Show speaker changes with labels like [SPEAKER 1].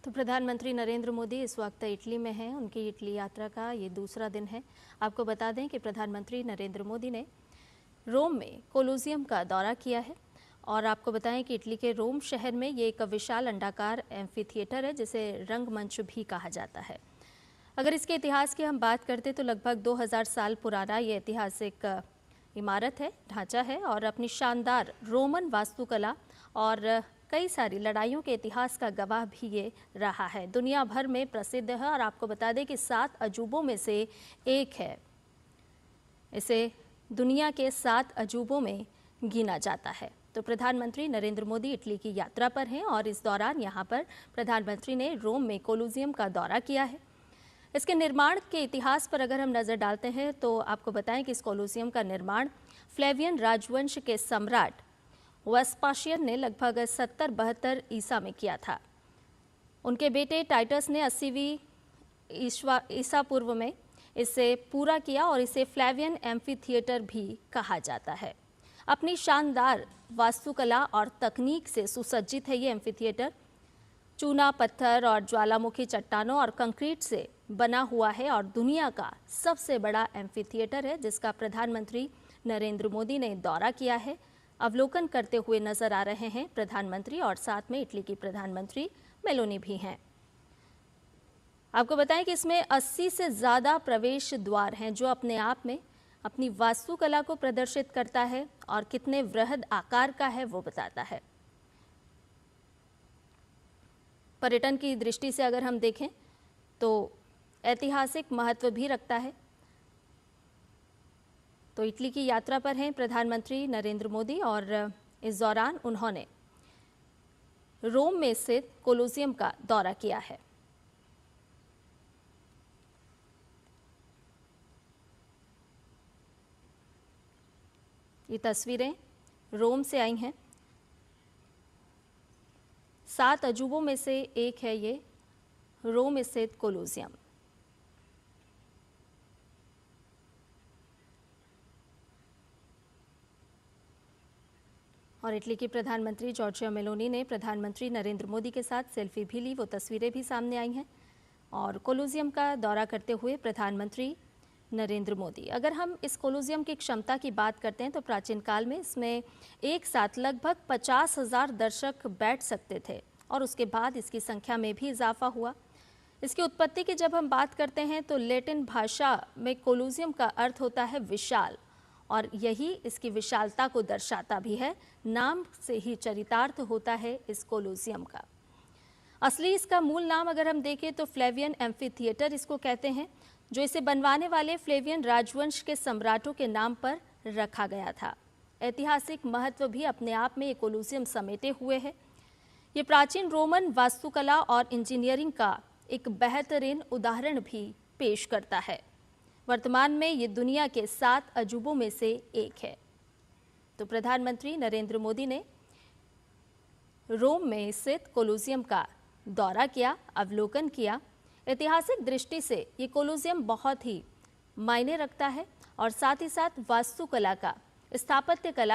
[SPEAKER 1] तो प्रधानमंत्री नरेंद्र मोदी इस वक्त इटली में हैं। उनकी इटली यात्रा का ये दूसरा दिन है। आपको बता दें कि प्रधानमंत्री नरेंद्र मोदी ने रोम में कोलोसियम का दौरा किया है और आपको बताएं कि इटली के रोम शहर में ये एक विशाल अंडाकार एम्फी थिएटर है जिसे रंगमंच भी कहा जाता है। अगर इसके इतिहास की हम बात करते तो लगभग 2000 साल पुराना ये ऐतिहासिक इमारत है, ढांचा है और अपनी शानदार रोमन वास्तुकला और कई सारी लड़ाइयों के इतिहास का गवाह भी ये रहा है। दुनिया भर में प्रसिद्ध है और आपको बता दें कि 7 अजूबों में से एक है। इसे दुनिया के 7 अजूबों में गिना जाता है। तो प्रधानमंत्री नरेंद्र मोदी इटली की यात्रा पर हैं और इस दौरान यहाँ पर प्रधानमंत्री ने रोम में कोलोसियम का दौरा किया है। इसके निर्माण के इतिहास पर अगर हम नज़र डालते हैं तो आपको बताएं कि इस कोलोसियम का निर्माण फ्लेवियन राजवंश के सम्राट वेस्पाशियन ने लगभग 70-72 ईसा में किया था। उनके बेटे टाइटस ने 80वीं ईसा पूर्व में इसे पूरा किया और इसे फ्लेवियन एम्फी थिएटर भी कहा जाता है। अपनी शानदार वास्तुकला और तकनीक से सुसज्जित है ये एम्फी थिएटर। चूना, पत्थर और ज्वालामुखी चट्टानों और कंक्रीट से बना हुआ है और दुनिया का सबसे बड़ा एम्फी थिएटर है जिसका प्रधानमंत्री नरेंद्र मोदी ने दौरा किया है। अवलोकन करते हुए नजर आ रहे हैं प्रधानमंत्री और साथ में इटली की प्रधानमंत्री मेलोनी भी हैं। आपको बताएं कि इसमें 80 से ज़्यादा प्रवेश द्वार हैं जो अपने आप में अपनी वास्तुकला को प्रदर्शित करता है और कितने वृहद आकार का है वो बताता है। पर्यटन की दृष्टि से अगर हम देखें तो ऐतिहासिक महत्व भी रखता है। तो इटली की यात्रा पर हैं प्रधानमंत्री नरेंद्र मोदी और इस दौरान उन्होंने रोम में स्थित कोलोसियम का दौरा किया है। ये तस्वीरें रोम से आई हैं। 7 अजूबों में से एक है ये रोम स्थित कोलोसियम। और इटली की प्रधानमंत्री जॉर्जिया मेलोनी ने प्रधानमंत्री नरेंद्र मोदी के साथ सेल्फी भी ली। वो तस्वीरें भी सामने आई हैं। और कोलोसियम का दौरा करते हुए प्रधानमंत्री नरेंद्र मोदी, अगर हम इस कोलोसियम की क्षमता की बात करते हैं तो प्राचीन काल में इसमें एक साथ लगभग 50,000 दर्शक बैठ सकते थे और उसके बाद इसकी संख्या में भी इजाफा हुआ। इसकी उत्पत्ति की जब हम बात करते हैं तो लैटिन भाषा में कोलोसियम का अर्थ होता है विशाल और यही इसकी विशालता को दर्शाता भी है। नाम से ही चरितार्थ होता है इस कोलोसियम का। असली इसका मूल नाम अगर हम देखें तो फ्लेवियन एम्फी थिएटर इसको कहते हैं, जो इसे बनवाने वाले फ्लेवियन राजवंश के सम्राटों के नाम पर रखा गया था। ऐतिहासिक महत्व भी अपने आप में ये कोलोसियम समेटे हुए है। ये प्राचीन रोमन वास्तुकला और इंजीनियरिंग का एक बेहतरीन उदाहरण भी पेश करता है। वर्तमान में ये दुनिया के 7 अजूबों में से एक है। तो प्रधानमंत्री नरेंद्र मोदी ने रोम में स्थित कोलोसियम का दौरा किया, अवलोकन किया। ऐतिहासिक दृष्टि से ये कोलोसियम बहुत ही मायने रखता है और साथ ही साथ वास्तुकला का, स्थापत्य कला